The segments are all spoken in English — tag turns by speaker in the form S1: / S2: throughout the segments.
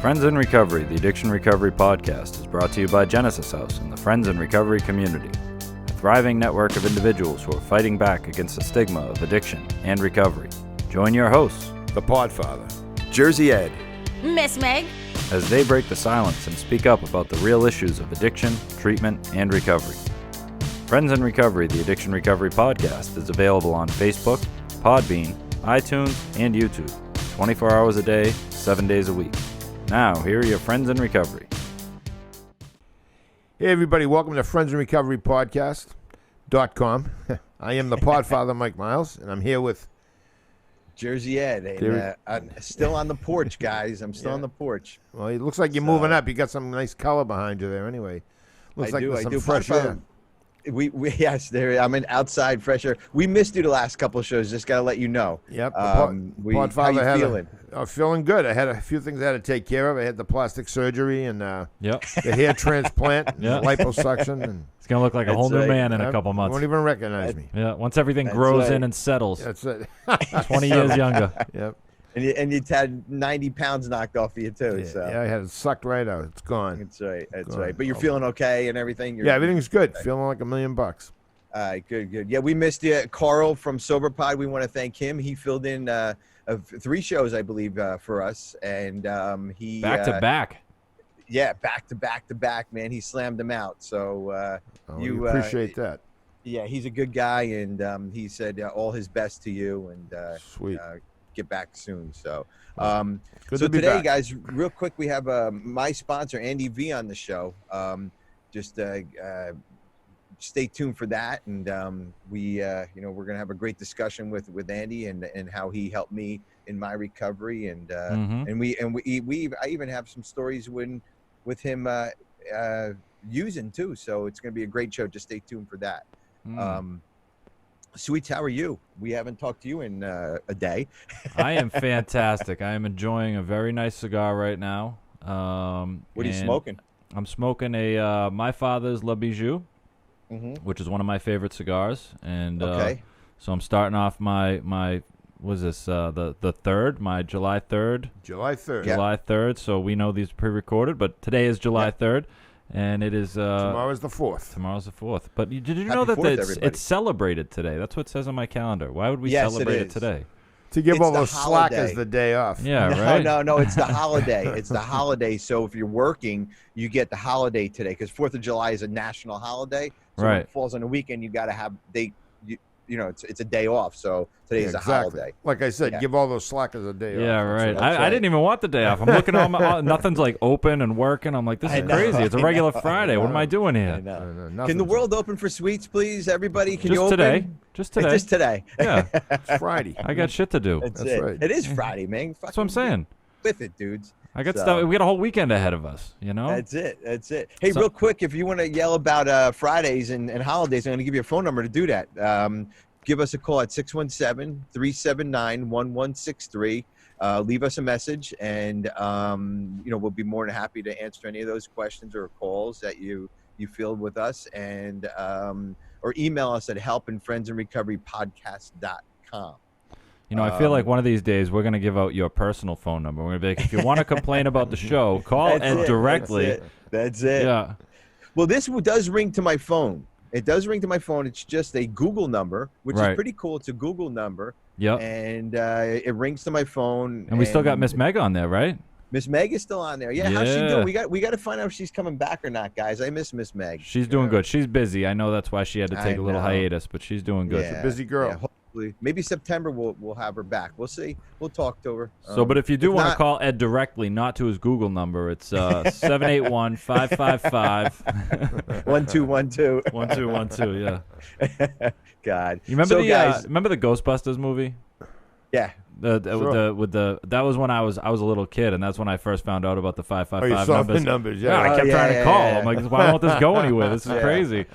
S1: Friends in Recovery, the Addiction Recovery Podcast, is brought to you by Genesis House and the Friends in Recovery community, a thriving network of individuals who are fighting back against the stigma of addiction and recovery. Join your hosts,
S2: the Podfather, Jersey Ed,
S3: Miss Meg,
S1: as they break the silence and speak up about the real issues of addiction, treatment, and recovery. Friends in Recovery, the Addiction Recovery Podcast, is available on Facebook, Podbean, iTunes, and YouTube, 24 hours a day, 7 days a week. Now, here are your Friends in Recovery.
S2: Hey everybody, welcome to Friends in Recovery Podcast.com. I am the Podfather, Mike Miles, and I'm here with
S4: Jersey Ed, and I'm still on the porch, guys. I'm still on the porch.
S2: Well, it looks like you're moving up. You got some nice color behind you there anyway. Looks like there's some fresh air.
S4: Yes, I'm in outside fresh air. We missed you the last couple of shows. Just got to let you know.
S2: Yep.
S4: Podfather, how you feeling?
S2: Feeling good. I had a few things I had to take care of. I had the plastic surgery and the hair transplant, liposuction. And
S1: it's going to look like a whole new man in a couple months.
S2: Won't even recognize me.
S1: Yeah, once everything grows in and settles.
S2: That's it.
S1: 20 years younger.
S2: Yep.
S4: And you had 90 pounds knocked off of you, too.
S2: Yeah, I had it sucked right out. It's gone.
S4: That's right. That's right. But you're feeling okay and everything?
S2: Everything's good. Feeling like $1 million.
S4: All right, good. Yeah, we missed you. Carl from SoberPod, we want to thank him. He filled in 3 shows, I believe, for us. And he...
S1: Back to back.
S4: Yeah, back to back, man. He slammed them out. So
S2: you appreciate that.
S4: Yeah, he's a good guy, and he said all his best to you. And
S2: sweet.
S4: Get back soon. So
S2: so
S4: today,
S2: back.
S4: guys, real quick, we have my sponsor, Andy V, on the show. Just stay tuned for that. And we're going to have a great discussion with Andy and how he helped me in my recovery. And I even have some stories with him using too. So it's going to be a great show. Just stay tuned for that. Sweets, how are you? We haven't talked to you in a day.
S1: I am fantastic. I am enjoying a very nice cigar right now.
S4: What are you smoking?
S1: I'm smoking a My Father's La Bijou, which is one of my favorite cigars. And so I'm starting off my was this the 3rd, my July 3rd.
S2: July 3rd.
S1: July 3rd. So we know these pre-recorded, but today is July 3rd. And it is...
S2: tomorrow's the 4th.
S1: Tomorrow's the 4th. But did you
S4: Happy
S1: know that
S4: 4th,
S1: it's celebrated today? That's what it says on my calendar. Why would we celebrate it today?
S2: To give all
S4: the
S2: those slackers the day off.
S1: Yeah, right?
S4: No, it's the holiday. It's the holiday. So if you're working, you get the holiday today because 4th of July is a national holiday. So when it falls on a weekend, you got to have... it's a day off. So today's a holiday.
S2: Like I said, give all those slackers a day off.
S1: Yeah, right. I didn't even want the day off. I'm looking at nothing's like open and working. I'm like, this is crazy. It's a regular Friday. What am I doing here?
S4: I know. Can the world open for sweets, please? Everybody, can you open?
S1: Just today.
S4: Just today.
S1: Yeah.
S2: It's Friday.
S1: I got shit to do.
S4: That's
S2: it.
S4: Right. It is Friday, man.
S1: That's what I'm saying.
S4: With it, dudes.
S1: I got stuff. We got a whole weekend ahead of us, you know?
S4: That's it. Hey, real quick, if you want to yell about Fridays and holidays, I'm going to give you a phone number to do that. Give us a call at 617-379-1163. Leave us a message, and we'll be more than happy to answer any of those questions or calls that you field with us, and or email us at helpandfriendsinrecoverypodcast.com.
S1: I feel like one of these days we're going to give out your personal phone number. We're going to be like, if you want to complain about the show, call Ed directly.
S4: That's it.
S1: Yeah.
S4: Well, this does ring to my phone. It does ring to my phone. It's just a Google number, which is pretty cool. It's a Google number.
S1: Yep.
S4: And it rings to my phone.
S1: And we still got Miss Meg on there, right?
S4: Miss Meg is still on there. Yeah, how's she doing? We got to find out if she's coming back or not, guys. I miss Miss Meg.
S1: She's doing good. She's busy. I know that's why she had to take a little hiatus, but she's doing good.
S2: She's a busy girl.
S4: Yeah, maybe September we'll have her back. We'll see. We'll talk to her.
S1: But if you do want to call Ed directly, not to his Google number, it's 781-555
S4: 1212.
S1: 1212. Yeah.
S4: God.
S1: You remember remember the Ghostbusters movie?
S4: Yeah.
S1: That was when I was a little kid, and that's when I first found out about the 555 numbers.
S2: The numbers. Yeah.
S1: I kept trying to call. I'm like, why won't this go anywhere? This is crazy.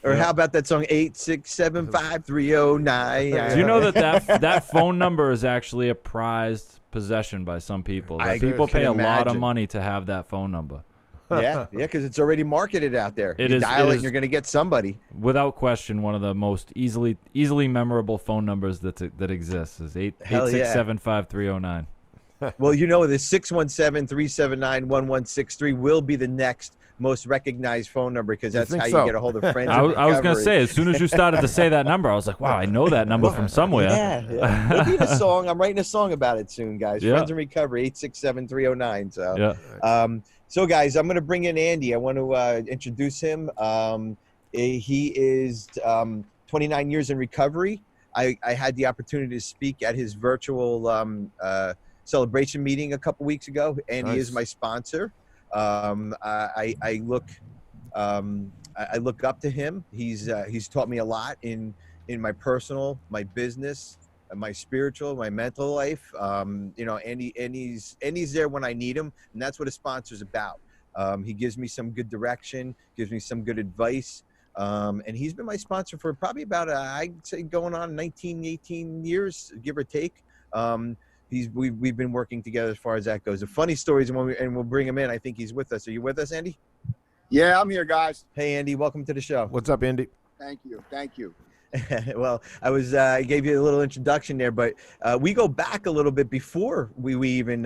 S4: Or how about that song 8675309?
S1: Do you know that phone number is actually a prized possession by some people? People pay a lot of money to have that phone number.
S4: Yeah, because it's already marketed out there. You dial it and you're going to get somebody.
S1: Without question, one of the most easily memorable phone numbers that exists is 867-5309.
S4: Well, the 617-379-1163 will be the next most recognized phone number, because that's how you get a hold of friends.
S1: I was going to say, as soon as you started to say that number, I was like, wow, I know that number from somewhere.
S4: Yeah. It'll be in a song. I'm writing a song about it soon, guys. Yeah. Friends in Recovery, 867-309. So, so guys, I'm going to bring in Andy. I want to introduce him. He is 29 years in recovery. I had the opportunity to speak at his virtual celebration meeting a couple weeks ago. Andy is my sponsor. I look up to him. He's taught me a lot in my personal, my business, my spiritual, my mental life. Andy's there when I need him, and that's what a sponsor's about. He gives me some good direction, gives me some good advice. And he's been my sponsor for probably about, I'd say, going on 18 years, give or take. We've been working together as far as that goes. The funny stories, and we'll bring him in. I think he's with us. Are you with us, Andy?
S3: Yeah, I'm here, guys.
S4: Hey, Andy, welcome to the show.
S2: What's up, Andy?
S3: Thank you.
S4: Well, I gave you a little introduction there, but we go back a little bit before we even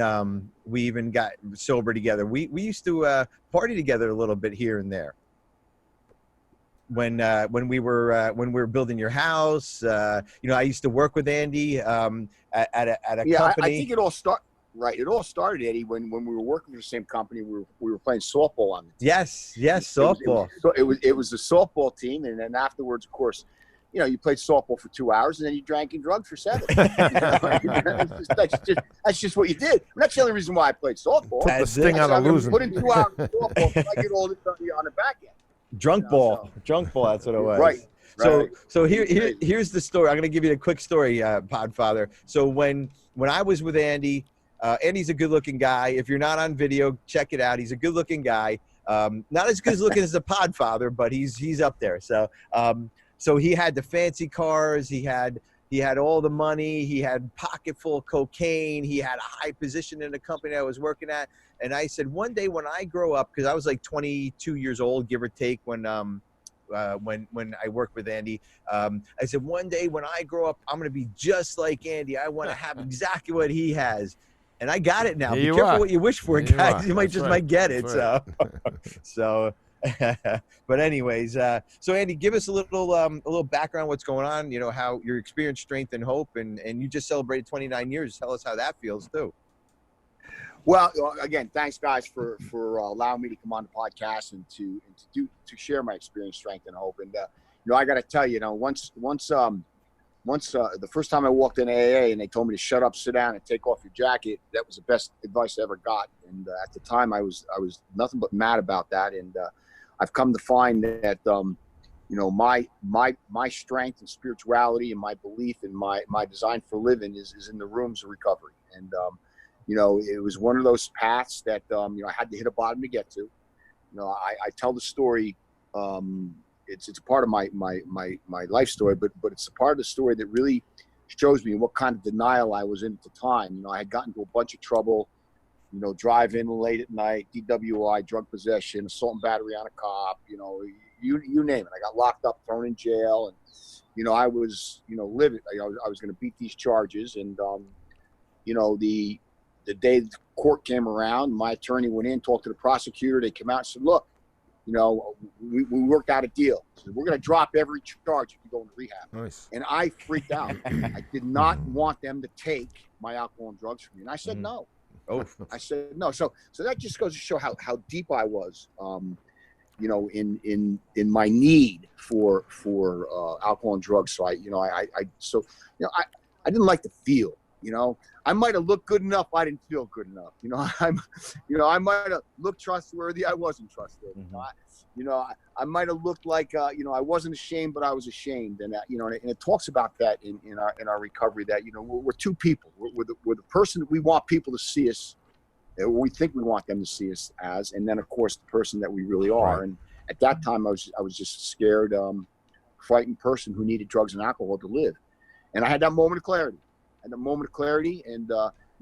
S4: got sober together. We used to party together a little bit here and there. When we were building your house, I used to work with Andy at a company.
S3: I think it all started. Right, it all started, Eddie, when we were working for the same company. We were playing softball on the team.
S4: Yes, softball.
S3: It was a softball team, and then afterwards, of course, you played softball for 2 hours, and then you drank and drugged for 7. That's just what you did. And that's the only reason why I played softball.
S2: Took the sting out of losing.
S3: Put in 2 hours of softball, I get all this on the back end.
S4: Drunk ball, that's what it was.
S3: Right.
S4: So here's the story. I'm going to give you a quick story, Podfather. So when I was with Andy, Andy's a good-looking guy. If you're not on video, check it out. He's a good-looking guy. Not as good looking as the Podfather, but he's up there. So he had the fancy cars. He had all the money. He had pocket full of cocaine. He had a high position in the company I was working at. And I said, one day when I grow up, because I was like 22 years old, give or take, when I worked with Andy, I said, one day when I grow up, I'm going to be just like Andy. I want to have exactly what he has. And I got it now. Be careful what you wish for, guys. You might get it. So, but anyways, so Andy, give us a little background, what's going on, how your experience, strength, and hope, and you just celebrated 29 years. Tell us how that feels too.
S3: Well, again, thanks guys for allowing me to come on the podcast and to share my experience, strength, and hope. And I got to tell you, once the first time I walked in AA and they told me to shut up, sit down, and take off your jacket, that was the best advice I ever got. And at the time, I was nothing but mad about that. And I've come to find that my strength and spirituality and my belief and my design for living is in the rooms of recovery. And it was one of those paths that I had to hit a bottom to get to. I tell the story. It's a part of my life story, but it's a part of the story that really shows me what kind of denial I was in at the time. I had gotten into a bunch of trouble, driving late at night, DWI, drug possession, assault and battery on a cop, you name it. I got locked up, thrown in jail, and I was livid. I was going to beat these charges, and the day the court came around, my attorney went in, talked to the prosecutor. They came out and said, look, we worked out a deal. So we're going to drop every charge if you go into rehab.
S2: Nice.
S3: And I freaked out. I did not want them to take my alcohol and drugs from me. And I said no.
S4: Oh,
S3: I said no. So that just goes to show how deep I was, in my need for alcohol and drugs. So I didn't like to feel. I might have looked good enough. I didn't feel good enough. I might have looked trustworthy. I wasn't trustworthy.
S4: Mm-hmm.
S3: I might have looked like, I wasn't ashamed, but I was ashamed. And and it talks about that in our recovery, that, we're two people. We're the person that we want people to see us, we think we want them to see us as, and then of course the person that we really are. Right. And at that time I was just a scared, frightened person who needed drugs and alcohol to live. And I had that moment of clarity. And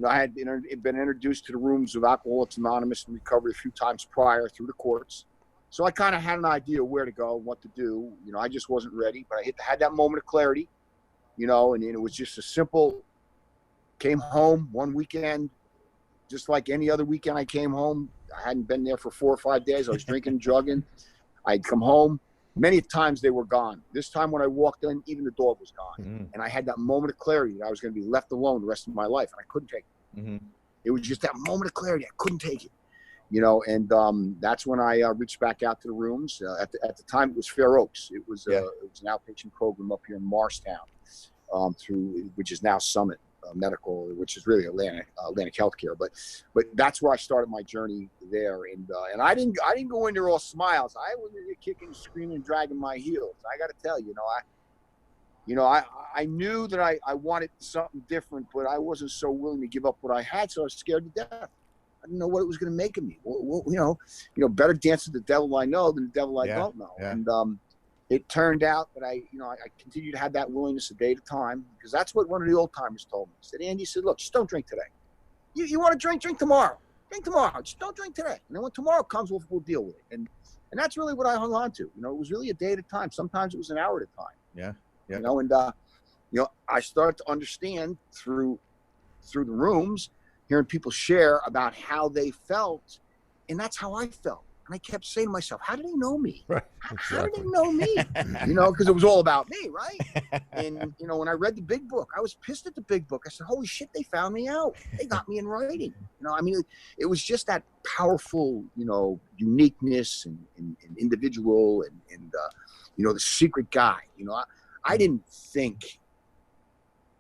S3: I had been introduced to the rooms of Alcoholics Anonymous and recovery a few times prior through the courts. So I kind of had an idea where to go, what to do. I just wasn't ready, but I had that moment of clarity, and it was just a simple, came home one weekend, just like any other weekend I came home. I hadn't been there for 4 or 5 days. I was drinking, drugging. I'd come home. Many times they were gone. This time when I walked in, even the dog was gone. And I had that moment of clarity that I was going to be left alone the rest of my life, and I couldn't take it. It was just that moment of clarity. I couldn't take it, and that's when I reached back out to the rooms. At the time, it was Fair Oaks. It was an outpatient program up here in Morristown, which is now Summit Medical, which is really Atlantic Healthcare. But that's where I started my journey there, and I didn't go in there all smiles. I was kicking, screaming, dragging my heels. I got to tell you, I knew that I wanted something different, but I wasn't so willing to give up what I had, so I was scared to death. I didn't know what it was going to make of me. Better dance with the devil I know than the devil I don't know. Yeah. And it turned out that I continued to have that willingness a day at a time, because that's what one of the old timers told me. He said, Andy, look, just don't drink today. You want to drink tomorrow. Drink tomorrow. Just don't drink today. And then when tomorrow comes, we'll deal with it. And that's really what I hung on to. It was really a day at a time. Sometimes it was an hour at a time.
S4: Yeah.
S3: I started to understand through the rooms, hearing people share about how they felt, and that's how I felt. And I kept saying to myself, how do they know me?
S2: Right.
S3: How do they know me? Because it was all about me, right? And, when I read the big book, I was pissed at the big book. I said, holy shit, they found me out. They got me in writing. It was just that powerful, uniqueness and individual and the secret guy. I didn't think,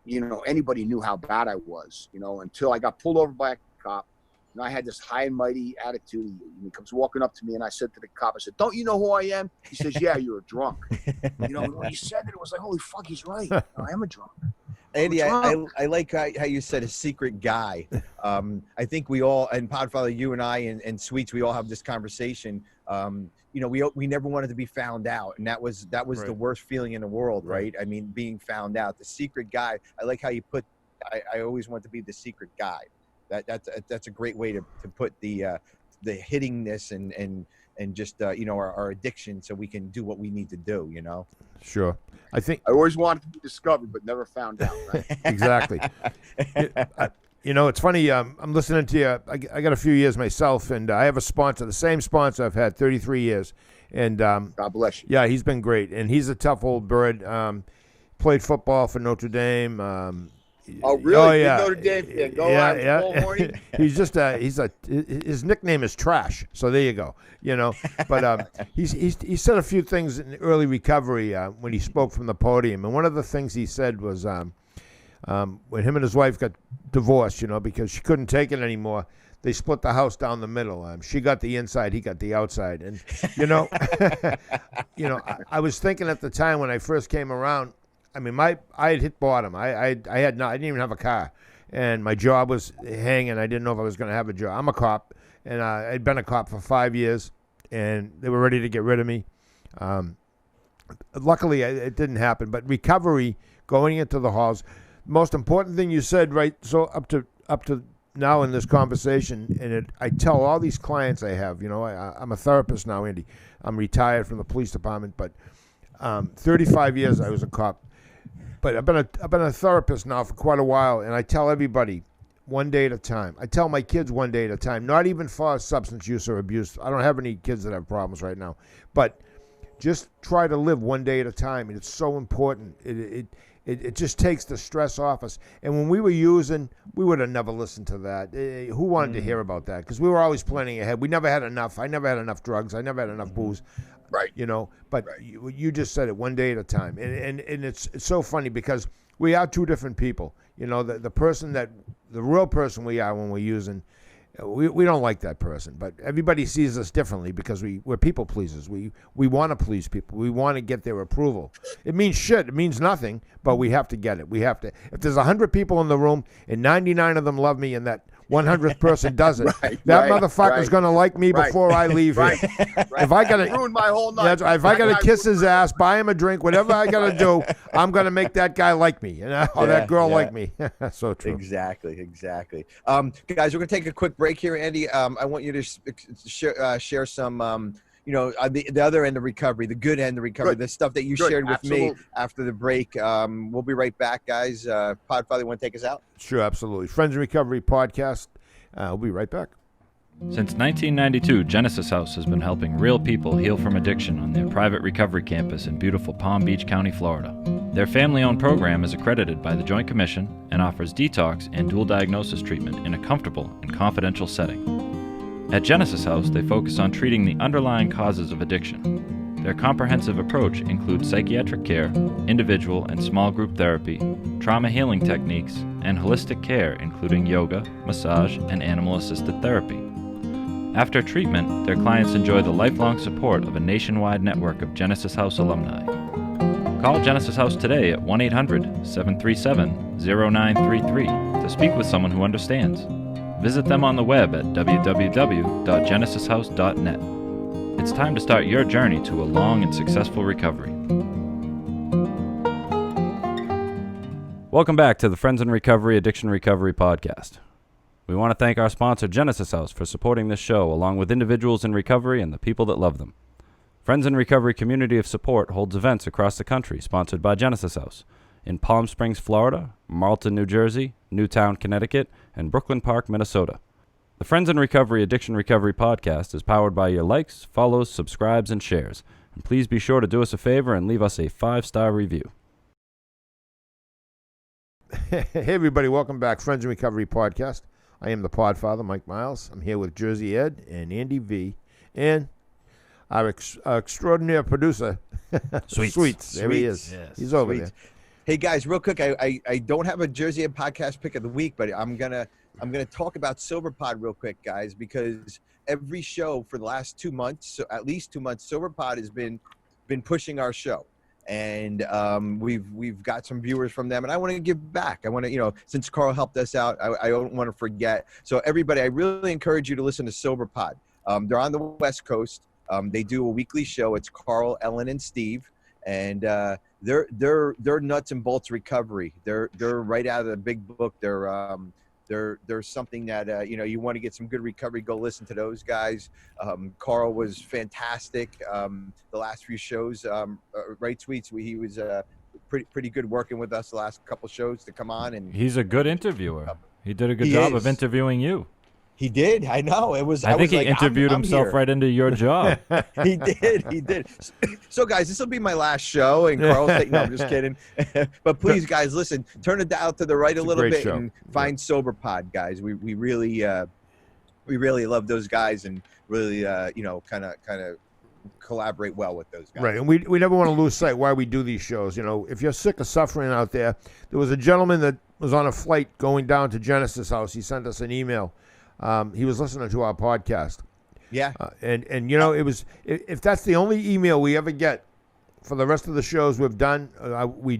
S3: anybody knew how bad I was, until I got pulled over by a cop. I had this high and mighty attitude. He comes walking up to me, and I said to the cop, I said, don't you know who I am? He says, yeah, you're a drunk. When he said that, it was like, holy fuck, he's right. I am a drunk.
S4: Andy, I like how you said a secret guy. I think we all, and Podfather, you and I, and Sweets, we all have this conversation. We never wanted to be found out, and that was right. The worst feeling in the world, right? I mean, being found out, the secret guy. I like how you put. I always want to be the secret guy. That's a great way to put the hittingness and just our addiction, so we can do what we need to do.
S2: Sure. I think
S3: I always wanted to be discovered, but never found out. Right?
S2: Exactly. It's funny. I'm listening to you. I got a few years myself, and I have a sponsor, the same sponsor I've had 33 years. And
S3: God bless you.
S2: Yeah, he's been great, and he's a tough old bird. Played football for Notre Dame.
S3: Oh, really?
S2: Oh, yeah.
S3: Notre Dame fan. Go out all morning.
S2: He's just his nickname is Trash. So there you go. But he said a few things in early recovery when he spoke from the podium, and one of the things he said was when him and his wife got divorced, because she couldn't take it anymore. They split the house down the middle. She got the inside, he got the outside, and I was thinking at the time when I first came around. I mean, I had hit bottom. I didn't even have a car, and my job was hanging. I didn't know if I was going to have a job. I'm a cop, and I'd been a cop for 5 years, and they were ready to get rid of me. Luckily, it didn't happen. But recovery, going into the halls, most important thing you said, right? So up to now in this conversation, and I tell all these clients I have, I'm a therapist now, Andy. I'm retired from the police department, but 35 years I was a cop. But I've been a therapist now for quite a while, and I tell everybody one day at a time. I tell my kids one day at a time, not even for substance use or abuse. I don't have any kids that have problems right now. But just try to live one day at a time, and it's so important. It just takes the stress off us. And when we were using, we would have never listened to that. Who wanted to hear about that? Because we were always planning ahead. We never had enough. I never had enough drugs. I never had enough booze.
S3: Right.
S2: But right. You just said it one day at a time. And it's so funny because we are two different people. The real person we are when we're using, we don't like that person. But everybody sees us differently because we're people pleasers. We want to please people. We want to get their approval. It means shit. It means nothing, but we have to get it. We have to. If there's 100 people in the room and 99 of them love me and that 100th person does it, motherfucker's going to like me before I leave here. If I got to
S3: ruin my whole night.
S2: If I got to kiss his ass, buy him a drink, whatever I got to do, I'm going to make that guy like me, or that girl like me. That's so true.
S4: Exactly. Guys, we're going to take a quick break here, Andy. I want you to share some, the other end of recovery, the good end of recovery, the stuff that you shared with me after the break. We'll be right back, guys. Podfather, you want to take us out?
S2: Sure, absolutely. Friends in Recovery podcast. We'll be right back.
S1: Since 1992, Genesis House has been helping real people heal from addiction on their private recovery campus in beautiful Palm Beach County, Florida. Their family-owned program is accredited by the Joint Commission and offers detox and dual diagnosis treatment in a comfortable and confidential setting. At Genesis House, they focus on treating the underlying causes of addiction. Their comprehensive approach includes psychiatric care, individual and small group therapy, trauma healing techniques, and holistic care including yoga, massage, and animal-assisted therapy. After treatment, their clients enjoy the lifelong support of a nationwide network of Genesis House alumni. Call Genesis House today at 1-800-737-0933 to speak with someone who understands. Visit them on the web at www.genesishouse.net. It's time to start your journey to a long and successful recovery. Welcome back to the Friends in Recovery Addiction Recovery Podcast. We want to thank our sponsor, Genesis House, for supporting this show, along with individuals in recovery and the people that love them. Friends in Recovery Community of Support holds events across the country sponsored by Genesis House in Palm Springs, Florida, Marlton, New Jersey, Newtown, Connecticut, and Brooklyn Park, Minnesota. The Friends in Recovery Addiction Recovery Podcast is powered by your likes, follows, subscribes, and shares. And please be sure to do us a favor and leave us a 5-star review.
S2: Hey, everybody. Welcome back. Friends in Recovery Podcast. I am the Podfather, Mike Miles. I'm here with Jersey Ed and Andy V. And our extraordinary producer, Sweets. There he is. Yes. He's over there.
S4: Hey guys, real quick, I don't have a Jersey Ed podcast pick of the week, but I'm gonna talk about SoberPod real quick, guys, because every show for the last 2 months, so at least 2 months, SoberPod has been pushing our show. And we've got some viewers from them, and I want to give back. I want to, since Carl helped us out, I don't want to forget. So everybody, I really encourage you to listen to SoberPod. They're on the West Coast. They do a weekly show. It's Carl, Ellen, and Steve, and they're nuts and bolts recovery. They're right out of the big book. There's something that you want to get some good recovery, go listen to those guys. Carl was fantastic the last few shows, right, Sweets? He was pretty good working with us the last couple shows to come on, and
S1: he's a good interviewer. He did a good job of interviewing you.
S4: He did. I know. It was.
S1: I think he interviewed himself right into your job.
S4: He did. So, guys, this will be my last show. And Carl's saying, no, I'm just kidding. But please, guys, listen. Turn it dial to the right a little bit and find SoberPod, guys. We really love those guys and really kind of collaborate well with those guys.
S2: Right, and we never want to lose sight why we do these shows. If you're sick or suffering out there was a gentleman that was on a flight going down to Genesis House. He sent us an email. He was listening to our podcast.
S4: Yeah.
S2: And it was, if that's the only email we ever get for the rest of the shows we've done, we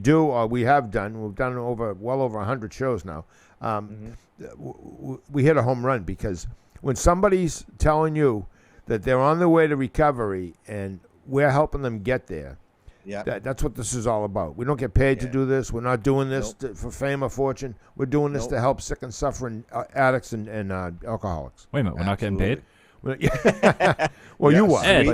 S2: have done, we've done well over 100 shows now. We hit a home run, because when somebody's telling you that they're on their way to recovery and we're helping them get there, that's what this is all about. We don't get paid to do this. We're not doing this for fame or fortune. We're doing this to help sick and suffering addicts and alcoholics.
S1: Wait a minute, we're not getting paid?
S2: Well, you were.
S1: Ed,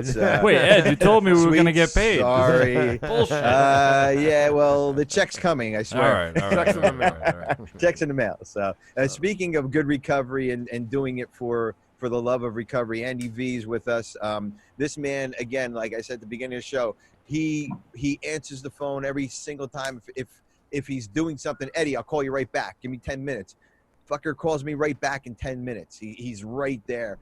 S1: wait, Ed, you told me we were going to get paid.
S4: Sorry.
S1: Bullshit.
S4: Yeah, well, the check's coming, I swear.
S1: All right.
S2: Checks in the mail.
S4: Checks in the mail. So, speaking of good recovery and doing it for the love of recovery, Andy V's with us. This man, again, like I said at the beginning of the show, he answers the phone every single time. If he's doing something, Eddie, I'll call you right back. Give me 10 minutes. Fucker calls me right back in 10 minutes. He's right there.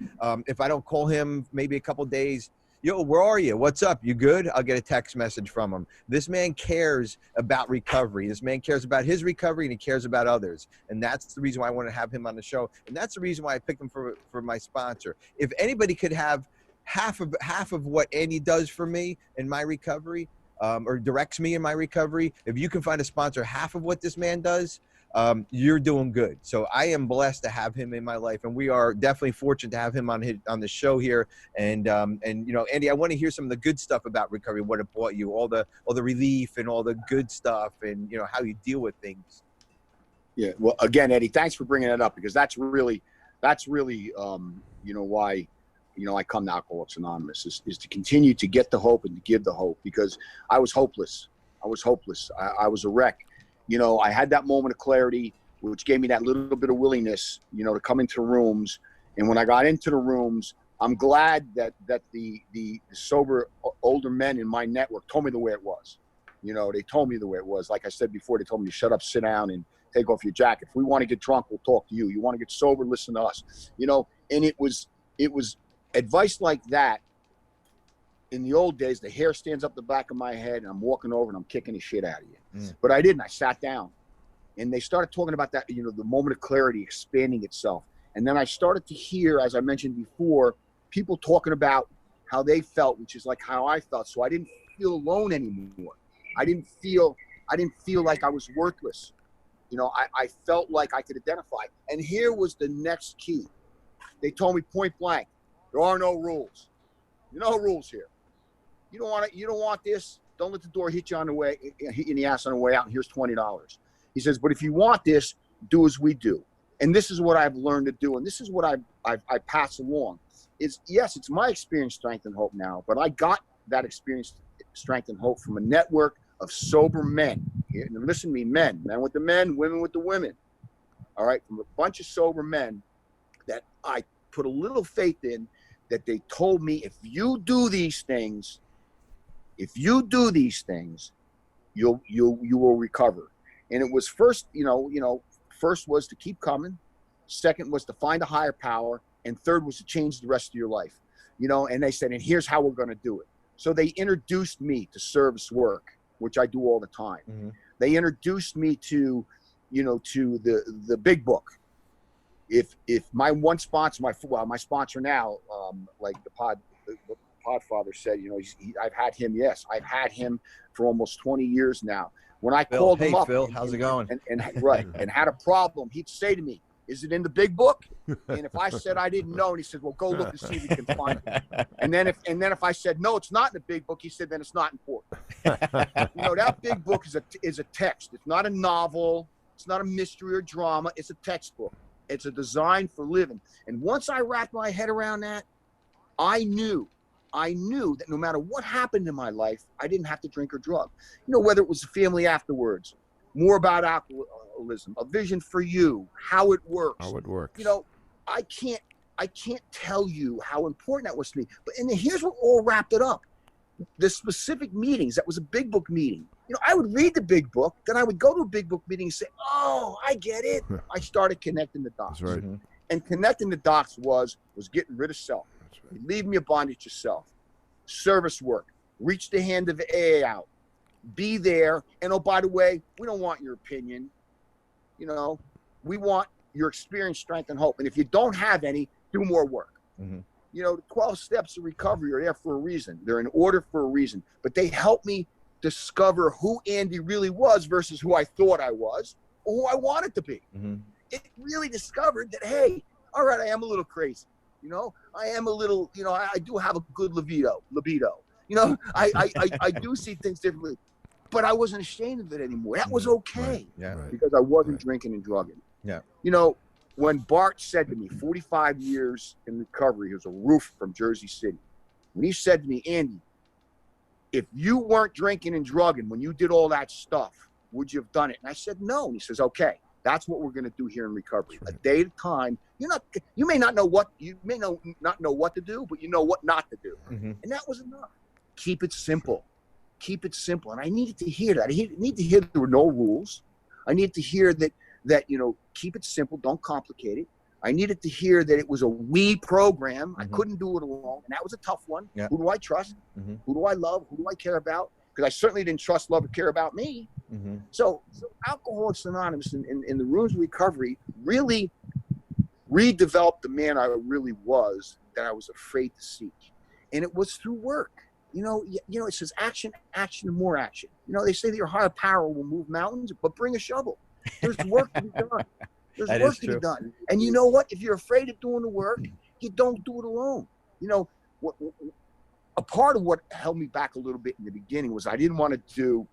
S4: If I don't call him maybe a couple days, yo, where are you? What's up? You good? I'll get a text message from him. This man cares about recovery. This man cares about his recovery, and he cares about others. And that's the reason why I want to have him on the show. And that's the reason why I picked him for my sponsor. If anybody could have half of what Andy does for me in my recovery, or directs me in my recovery, if you can find a sponsor half of what this man does, you're doing good. So I am blessed to have him in my life, and we are definitely fortunate to have him on the show here. And Andy, I want to hear some of the good stuff about recovery, what it brought you, all the relief and all the good stuff, and how you deal with things.
S3: Yeah. Well, again, Eddie, thanks for bringing it up, because that's really why I come to Alcoholics Anonymous is to continue to get the hope and to give the hope, because I was hopeless. I was a wreck. I had that moment of clarity which gave me that little bit of willingness, to come into rooms. And when I got into the rooms, I'm glad that the sober older men in my network told me the way it was. They told me the way it was. Like I said before, they told me to shut up, sit down, and take off your jacket. If we want to get drunk, we'll talk to you. You want to get sober, listen to us. And it was advice like that. In the old days, the hair stands up the back of my head, and I'm walking over and I'm kicking the shit out of you. But I didn't. I sat down, and they started talking about that, the moment of clarity expanding itself. And then I started to hear, as I mentioned before, people talking about how they felt, which is like how I felt. So I didn't feel alone anymore. I didn't feel like I was worthless. I felt like I could identify. And here was the next key. They told me point blank, there are no rules. No rules here. You don't want this. Don't let the door hit you on the way, hit you in the ass on the way out, and here's $20. He says, but if you want this, do as we do. And this is what I've learned to do. And this is what I pass along. Is yes, it's my experience, strength, and hope now, but I got that experience, strength, and hope from a network of sober men. And listen to me, men with the men, women with the women. All right, from a bunch of sober men that I put a little faith in, that they told me, if you do these things, you will recover. And it was first, first was to keep coming. Second was to find a higher power. And third was to change the rest of your life, and they said, and here's how we're going to do it. So they introduced me to service work, which I do all the time. Mm-hmm. They introduced me to, to the big book. If my one sponsor, my sponsor now, like the Podfather said, I've had him. Yes, I've had him for almost 20 years now. When I called him up,
S4: Phil, how's it going?
S3: And had a problem, he'd say to me, is it in the big book? And if I said I didn't know, and he said, well, go look and see if you can find it. And then if I said, no, it's not in the big book, he said, then it's not important. That big book is a text. It's not a novel. It's not a mystery or drama. It's a textbook. It's a design for living. And once I wrapped my head around that, I knew that no matter what happened in my life, I didn't have to drink or drug. Whether it was the family afterwards, more about alcoholism, a vision for you, how it works. I can't tell you how important that was to me. And then here's what all wrapped it up. The specific meetings, that was a big book meeting. I would read the big book, then I would go to a big book meeting and say, oh, I get it. I started connecting the dots.
S2: That's right.
S3: Mm-hmm. And connecting the dots was getting rid of self. Right. Leave me a bondage yourself. Service work. Reach the hand of AA out. Be there. And oh, by the way, we don't want your opinion. We want your experience, strength, and hope. And if you don't have any, do more work. Mm-hmm. The 12 steps of recovery are there for a reason. They're in order for a reason. But they help me discover who Andy really was versus who I thought I was or who I wanted to be. Mm-hmm. It really discovered that, hey, all right, I am a little crazy. I am a little, I do have a good libido. I do see things differently. But I wasn't ashamed of it anymore. That was okay.
S2: Right. Yeah. Right.
S3: Because I wasn't drinking and drugging.
S4: Yeah.
S3: When Bart said to me, 45 years in recovery, he was a roof from Jersey City. When he said to me, Andy, if you weren't drinking and drugging when you did all that stuff, would you have done it? And I said, no. And he says, okay, that's what we're going to do here in recovery. Right. A day at a time. You may not know what to do, but you know what not to do. Mm-hmm. And that was enough. Keep it simple. Keep it simple. And I needed to hear that. I needed to hear there were no rules. I needed to hear that keep it simple, don't complicate it. I needed to hear that it was a we program. Mm-hmm. I couldn't do it alone. And that was a tough one. Yeah. Who do I trust? Mm-hmm. Who do I love? Who do I care about? Because I certainly didn't trust, love, or care about me. Mm-hmm. So Alcoholics Anonymous in the rooms of recovery really redeveloped the man I really was that I was afraid to seek. And it was through work. It says action, action, and more action. They say that your higher power will move mountains, but bring a shovel. There's work to be done. There's work to be done. And you know what? If you're afraid of doing the work, you don't do it alone. A part of what held me back a little bit in the beginning was I didn't want to do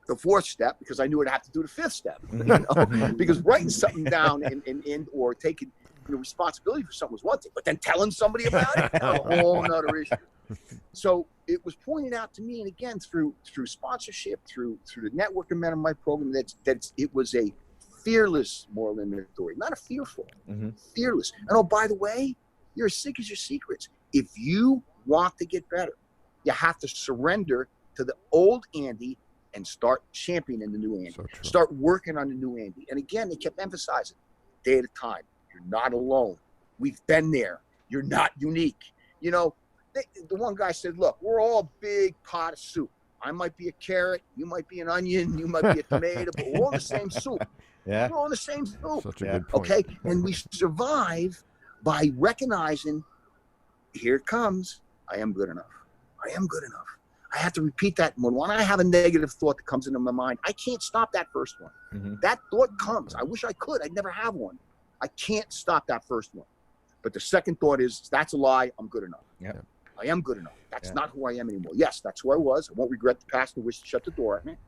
S3: the fourth step because I knew I'd have to do the fifth step. Because writing something down and or taking responsibility for something was one thing, but then telling somebody about it, a whole nother issue. So it was pointed out to me, and again through sponsorship, through the network of men in my program, that it was a fearless moral inventory, not a fearful, fearless. And oh, by the way, you're as sick as your secrets. If you want to get better, you have to surrender to the old Andy and start championing the new Andy.
S2: So true.
S3: Start working on the new Andy. And again, they kept emphasizing, day at a time. You're not alone. We've been there. You're not unique. You know, the one guy said, look, we're all a big pot of soup. I might be a carrot. You might be an onion. You might be a tomato. But we're all in the same soup.
S4: Yeah.
S3: We're all in the same soup.
S2: Such a good point.
S3: Okay? And we survive by recognizing, here it comes. I am good enough. I am good enough. I have to repeat that. When I have a negative thought that comes into my mind, I can't stop that first one. That thought comes. I wish I could. I'd never have one. I can't stop that first one. But the second thought is, that's a lie. I'm good enough.
S4: Yeah.
S3: I am good enough. That's not who I am anymore. Yes, that's who I was. I won't regret the past and wish to shut the door on it.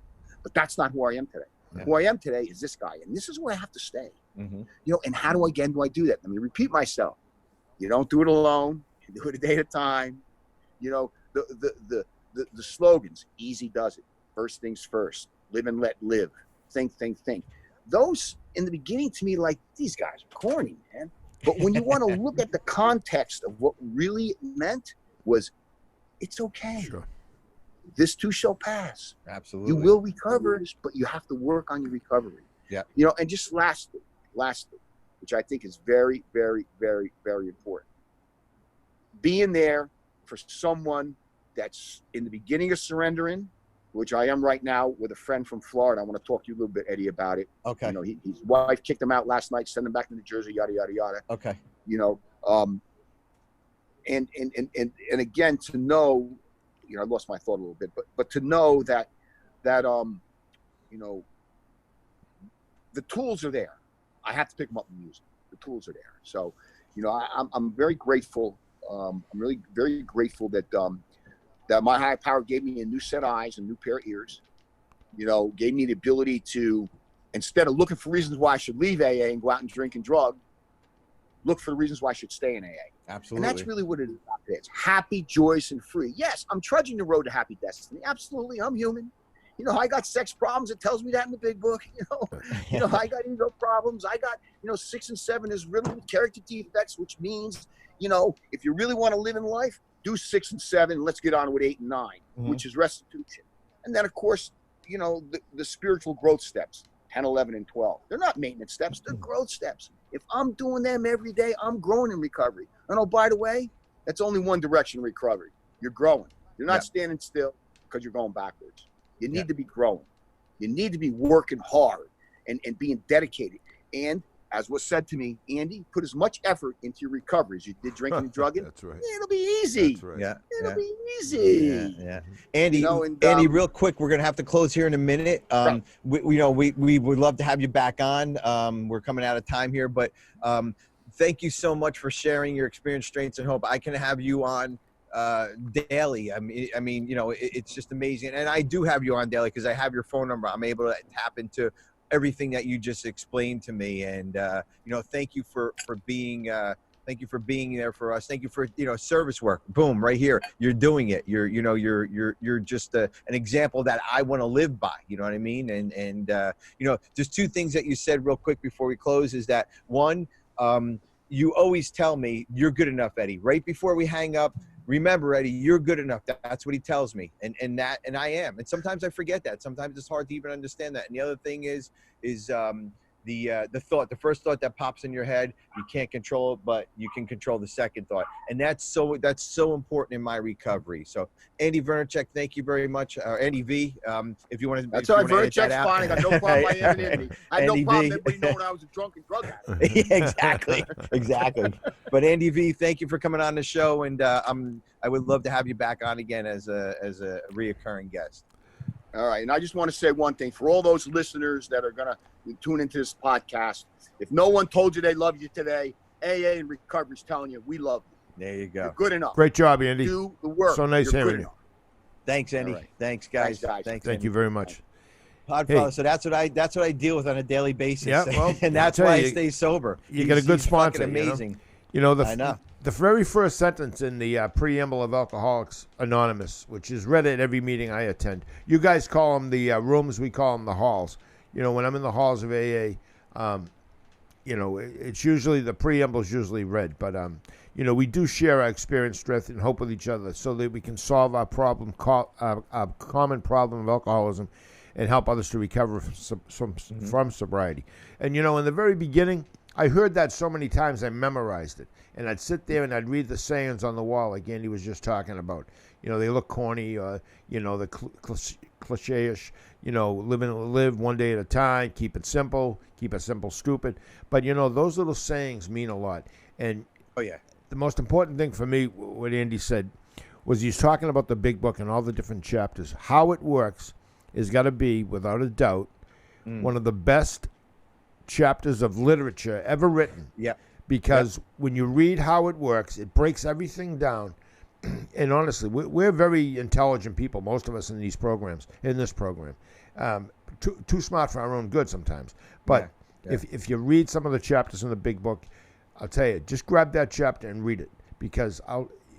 S3: But that's not who I am today.
S4: Yeah.
S3: Who I am today is this guy. And this is where I have to stay. You know, and how do I do that? Let me repeat myself. You don't do it alone. You do it a day at a time. You know, the slogans, easy does it. First things first. Live and let live. Think. Those, in the beginning, to me, like, these guys are corny, man. But when you want to look at the context of what really meant was, it's okay. Sure. This too shall pass.
S4: Absolutely.
S3: You will recover, but you have to work on your recovery.
S4: Yeah.
S3: You know, and just lastly, which I think is very, very, very, very important. Being there for someone that's in the beginning of surrendering, which I am right now with a friend from Florida. I want to talk to you a little bit, Eddie, about it.
S4: Okay.
S3: You know, his wife kicked him out last night, sent him back to New Jersey, yada, yada, yada.
S4: Okay.
S3: You know, and again, to know, you know, I lost my thought a little bit, but to know that you know, the tools are there. I have to pick them up and use them. The tools are there. So, you know, I'm very grateful. I'm really very grateful that that my higher power gave me a new set of eyes and a new pair of ears. You know, gave me the ability to, instead of looking for reasons why I should leave AA and go out and drink and drug, look for the reasons why I should stay in AA.
S4: Absolutely.
S3: And that's really what it is. It's happy, joyous, and free. Yes, I'm trudging the road to happy destiny. Absolutely, I'm human. You know, I got sex problems. It tells me that in the big book. You know, I got ego problems. I got, 6 and 7 is riddled with character defects, which means, if you really want to live in life, do 6 and 7. Let's get on with 8 and 9, which is restitution. And then, of course, the spiritual growth steps, 10, 11, and 12. They're not maintenance steps. They're growth steps. If I'm doing them every day, I'm growing in recovery. And oh, by the way, that's only one direction in recovery. You're growing. You're not standing still because you're going backwards. You need to be growing. You need to be working hard and being dedicated. And as was said to me, Andy, put as much effort into your recovery as you did drinking and drugging.
S2: That's right.
S3: It'll be easy.
S2: That's right.
S4: Yeah.
S3: It'll be easy.
S4: Yeah. Andy,
S3: Andy,
S4: real quick, we're going to have to close here in a minute. We would love to have you back on. We're coming out of time here, but thank you so much for sharing your experience, strengths, and hope. I can have you on daily. I mean, it's just amazing. And I do have you on daily because I have your phone number. I'm able to tap into everything that you just explained to me. And, thank you for being there for us. Thank you for, service work. Boom, right here. You're doing it. You're just an example that I want to live by. You know what I mean? And there's two things that you said real quick before we close is that one, you always tell me you're good enough, Eddie, right before we hang up. Remember, Eddie, you're good enough. That's what he tells me. And I am. And sometimes I forget that. Sometimes it's hard to even understand that. And the other thing is the first thought that pops in your head, you can't control it, but you can control the second thought. And that's so important in my recovery. So Andy Vernachek, thank you very much. Andy V, if you want to.
S3: That's all right. Vernachek's fine. I got no problem. I am an Andy. I had no problem everybody knowing I was a drunk and drug addict.
S4: Exactly. But Andy V, thank you for coming on the show. And I would love to have you back on again as a reoccurring guest.
S3: All right. And I just want to say one thing for all those listeners that are going to tune into this podcast. If no one told you they love you today, AA and recovery is telling you we love you.
S4: There you go.
S3: You're good enough.
S2: Great job, Andy.
S3: Do the work.
S2: So nice
S3: You're
S2: hearing you.
S4: Thanks, Andy.
S3: Right.
S4: Thanks, guys.
S2: Thank you very much.
S4: Podfather.
S2: Hey.
S4: So that's what I deal with on a daily basis.
S2: Yeah, well,
S4: and that's why I stay sober.
S2: You got a good sponsor.
S4: Amazing.
S2: I know. The very first sentence in the preamble of Alcoholics Anonymous, which is read at every meeting I attend. You guys call them the rooms, we call them the halls. When I'm in the halls of AA, It's usually the preamble's usually read, but we do share our experience, strength, and hope with each other so that we can solve our common problem of alcoholism and help others to recover from sobriety. And, in the very beginning, I heard that so many times I memorized it. And I'd sit there and I'd read the sayings on the wall like Andy was just talking about. They look corny, the cliche-ish, live one day at a time, keep it simple, stupid. But, those little sayings mean a lot. And the most important thing for me, what Andy said, was he's talking about the big book and all the different chapters. How it works is got to be, without a doubt, one of the best chapters of literature ever written.
S4: Yeah.
S2: Because when you read how it works, it breaks everything down. And honestly, we're very intelligent people, most of us in this program. Too smart for our own good sometimes. But if you read some of the chapters in the big book, I'll tell you, just grab that chapter and read it. Because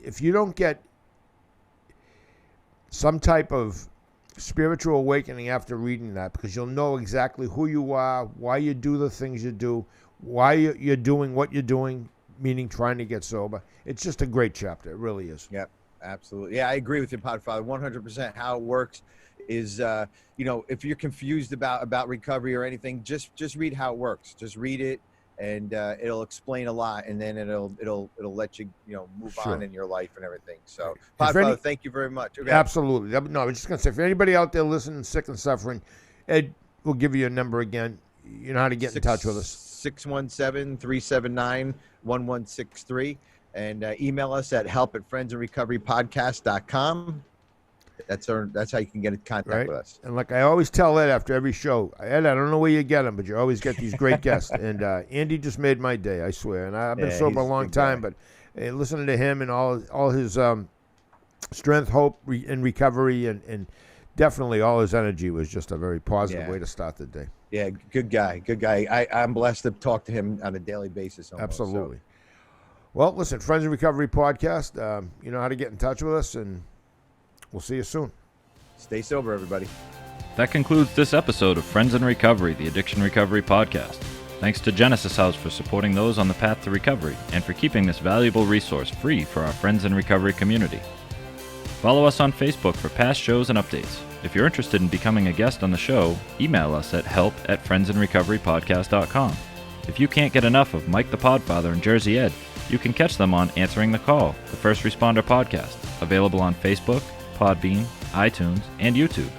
S2: if you don't get some type of spiritual awakening after reading that, because you'll know exactly who you are, why you do the things you do, why you're doing what you're doing, meaning trying to get sober. It's just a great chapter. It really is.
S4: Yep, absolutely. Yeah, I agree with you, Podfather, 100%. How it works is, if you're confused about recovery or anything, just read how it works. Just read it, and it'll explain a lot, and then it'll let you move on in your life and everything. So, Podfather, thank you very much. Okay.
S2: Absolutely. No, I was just gonna say, for anybody out there listening, sick and suffering, Ed will give you a number again. You know how to get in touch with us.
S4: 617-379-1163, and email us at help@friendsandrecoverypodcast.com. That's how you can get in contact with us.
S2: And like I always tell Ed after every show, Ed, I don't know where you get them, but you always get these great guests. And Andy just made my day, I swear. And I've been sober a long time, but listening to him and all his strength, hope, and recovery, and definitely all his energy was just a very positive way to start the day.
S4: Yeah, good guy. I'm blessed to talk to him on a daily basis. Almost,
S2: absolutely. So. Well, listen, Friends in Recovery podcast, you know how to get in touch with us, and we'll see you soon.
S4: Stay sober, everybody.
S1: That concludes this episode of Friends in Recovery, the Addiction Recovery Podcast. Thanks to Genesis House for supporting those on the path to recovery and for keeping this valuable resource free for our Friends in Recovery community. Follow us on Facebook for past shows and updates. If you're interested in becoming a guest on the show, email us at help@friendsandrecoverypodcast.com. If you can't get enough of Mike the Podfather and Jersey Ed, you can catch them on Answering the Call, the First Responder podcast, available on Facebook, Podbean, iTunes, and YouTube.